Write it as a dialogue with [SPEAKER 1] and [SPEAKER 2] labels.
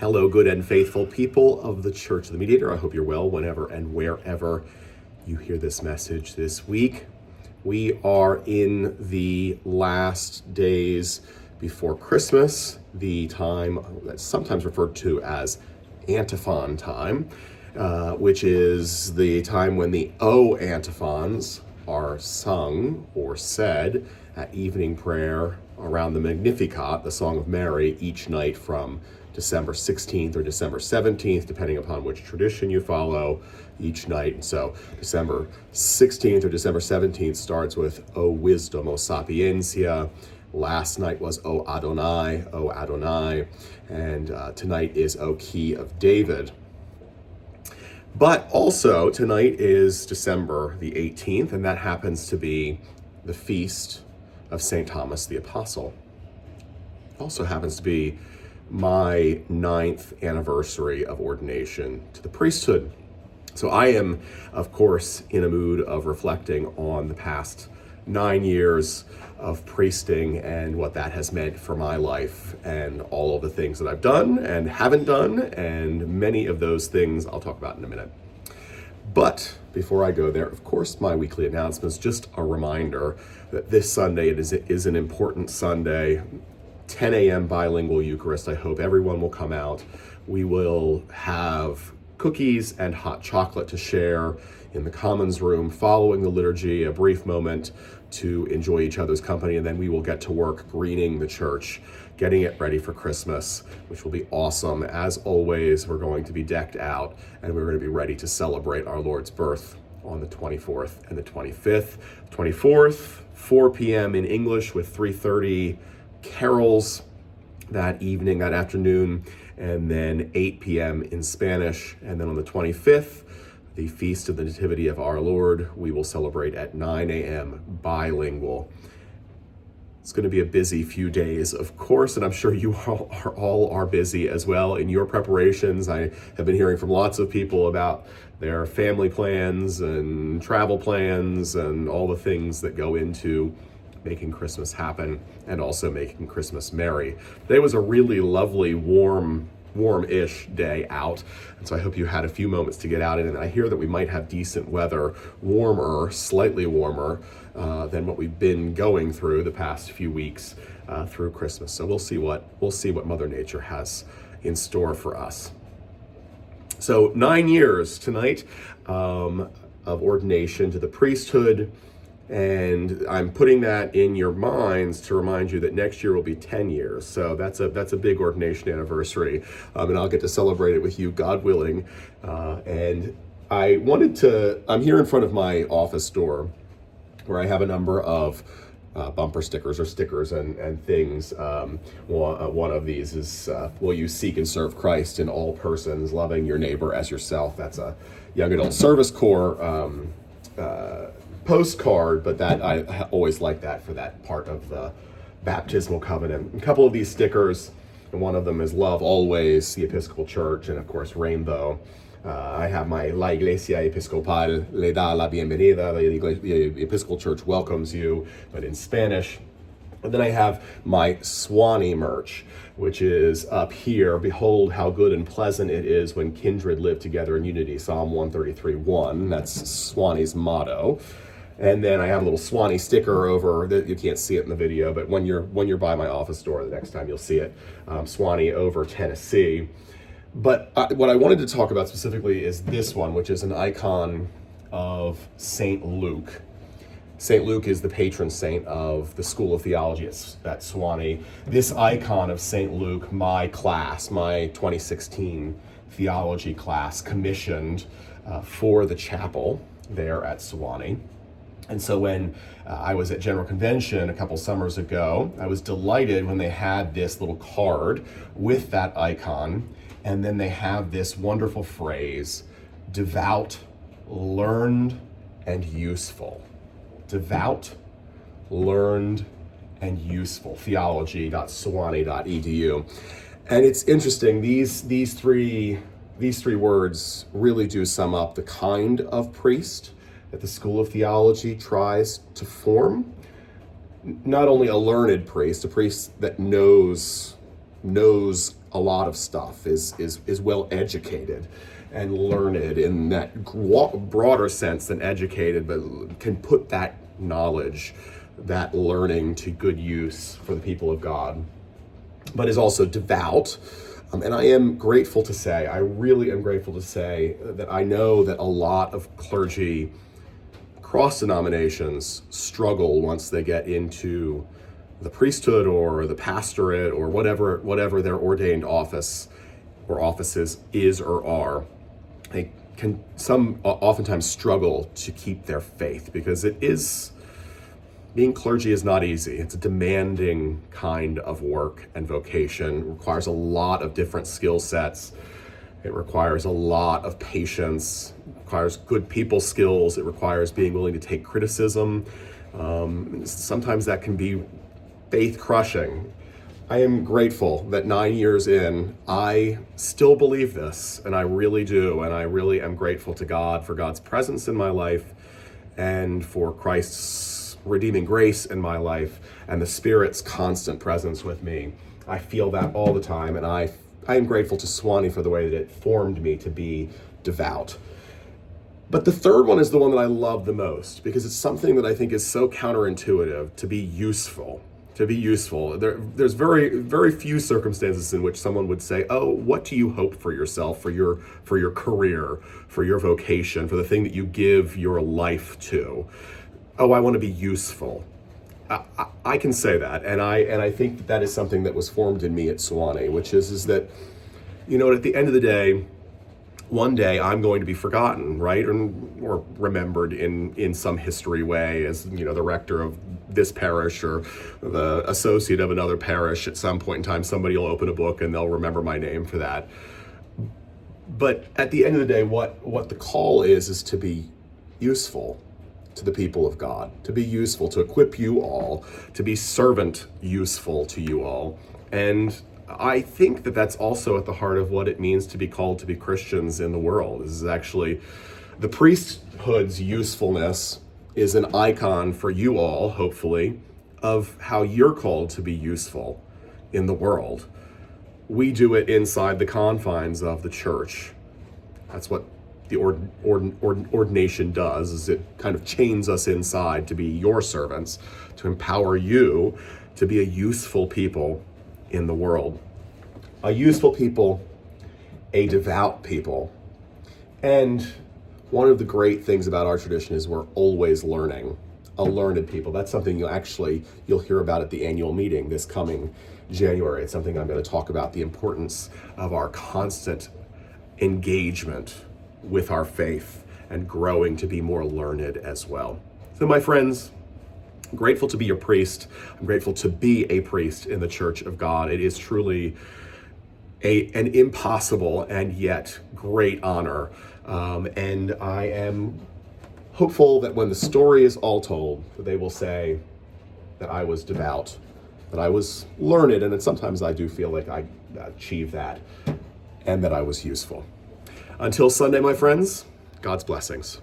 [SPEAKER 1] Hello, good and faithful people of the Church of the Mediator. I hope you're well whenever and wherever you hear this message this week. We are in the last days before Christmas, the time that's sometimes referred to as antiphon time, which is the time when the O antiphons are sung or said at evening prayer around the Magnificat, the Song of Mary, each night from December 16th or December 17th, depending upon which tradition you follow each night. And so December 16th or December 17th starts with O Wisdom, O Sapiencia. Last night was O Adonai, O Adonai. And tonight is O Key of David. But also tonight is December the 18th, and that happens to be the feast of St. Thomas the Apostle. Also happens to be my 9th anniversary of ordination to the priesthood. So I am, of course, in a mood of reflecting on the past 9 years of priesting and what that has meant for my life and all of the things that I've done and haven't done, and many of those things I'll talk about in a minute. But before I go there, of course, my weekly announcements, just a reminder that this Sunday is an important Sunday, 10 a.m. bilingual Eucharist. I hope everyone will come out. We will have cookies and hot chocolate to share in the Commons room following the liturgy, a brief moment to enjoy each other's company, and then we will get to work greening the church, getting it ready for Christmas, which will be awesome. As always, we're going to be decked out, and we're going to be ready to celebrate our Lord's birth on the 24th and the 25th. 24th, 4 p.m. in English with 3:30 carols that evening, that afternoon, and then 8 p.m. in Spanish. And then on the 25th, the Feast of the Nativity of our Lord, we will celebrate at 9 a.m. bilingual. It's going to be a busy few days, of course, and I'm sure you all are busy as well in your preparations. I have been hearing from lots of people about their family plans and travel plans and all the things that go into making Christmas happen and also making Christmas merry. Today was a really lovely, warm-ish day out, and so I hope you had a few moments to get out in it. And I hear that we might have decent weather, slightly warmer than what we've been going through the past few weeks through Christmas. So we'll see what Mother Nature has in store for us. So 9 years tonight of ordination to the priesthood. And I'm putting that in your minds to remind you that next year will be 10 years. So that's a big ordination anniversary. And I'll get to celebrate it with you, God willing. And I'm here in front of my office door where I have a number of bumper stickers or stickers and things. One of these is, will you seek and serve Christ in all persons, loving your neighbor as yourself? That's a Young Adult Service Corps postcard, but that I always like that for that part of the baptismal covenant. A couple of these stickers, and one of them is Love Always, the Episcopal Church, and of course Rainbow. I have my La Iglesia Episcopal le da la bienvenida, the Episcopal Church welcomes you, but in Spanish. And then I have my Swanee merch, which is up here. Behold how good and pleasant it is when kindred live together in unity. Psalm 133:1. That's Swanee's motto. And then I have a little Swanee sticker over that. You can't see it in the video, but when you're by my office door the next time, you'll see it. Swanee over Tennessee. But what I wanted to talk about specifically is this one, which is an icon of St. Luke. St. Luke is the patron saint of the School of Theology at Swanee. This icon of St. Luke, my 2016 theology class, commissioned for the chapel there at Swanee. And so when I was at General Convention a couple summers ago, I was delighted when they had this little card with that icon, and then they have this wonderful phrase, devout, learned, and useful. Devout, learned, and useful. Theology.swanee.edu. And it's interesting, these three words really do sum up the kind of priest that the School of Theology tries to form. Not only a learned priest, a priest that knows a lot of stuff, is well educated and learned in that broader sense than educated, but can put that knowledge, that learning to good use for the people of God, but is also devout. And I am grateful to say, I really am grateful to say that I know that a lot of clergy across denominations struggle once they get into the priesthood or the pastorate or whatever their ordained office or offices is or are. They can oftentimes struggle to keep their faith, because being clergy is not easy. It's a demanding kind of work and vocation. It requires a lot of different skill sets. It requires a lot of patience. It requires good people skills. It requires being willing to take criticism. Sometimes that can be faith crushing. I am grateful that 9 years in, I still believe this, and I really do. And I really am grateful to God for God's presence in my life and for Christ's redeeming grace in my life and the Spirit's constant presence with me. I feel that all the time, and I am grateful to Swanee for the way that it formed me to be devout. But the third one is the one that I love the most, because it's something that I think is so counterintuitive: to be useful. To be useful. There's very, very few circumstances in which someone would say, "Oh, what do you hope for yourself, for your career, for your vocation, for the thing that you give your life to? Oh, I want to be useful." I can say that, and I think that is something that was formed in me at Sewanee, which is that, at the end of the day, one day I'm going to be forgotten, right? Or remembered in some history way as, the rector of this parish or the associate of another parish. At some point in time, somebody will open a book and they'll remember my name for that. But at the end of the day, what the call is to be useful to the people of God, to be useful, to equip you all, to be servant useful to you all. And I think that that's also at the heart of what it means to be called to be Christians in the world. This is actually the priesthood's usefulness is an icon for you all, hopefully, of how you're called to be useful in the world. We do it inside the confines of the church. That's what the ordination does, is it kind of chains us inside to be your servants, to empower you to be a useful people in the world. A useful people, a devout people. And one of the great things about our tradition is we're always learning, a learned people. That's something you'll hear about at the annual meeting this coming January. It's something I'm going to talk about, the importance of our constant engagement with our faith and growing to be more learned as well. So my friends, I'm grateful to be your priest. I'm grateful to be a priest in the Church of God. It is truly an impossible and yet great honor. And I am hopeful that when the story is all told, that they will say that I was devout, that I was learned, and sometimes I do feel like I achieved that, and that I was useful. Until Sunday, my friends, God's blessings.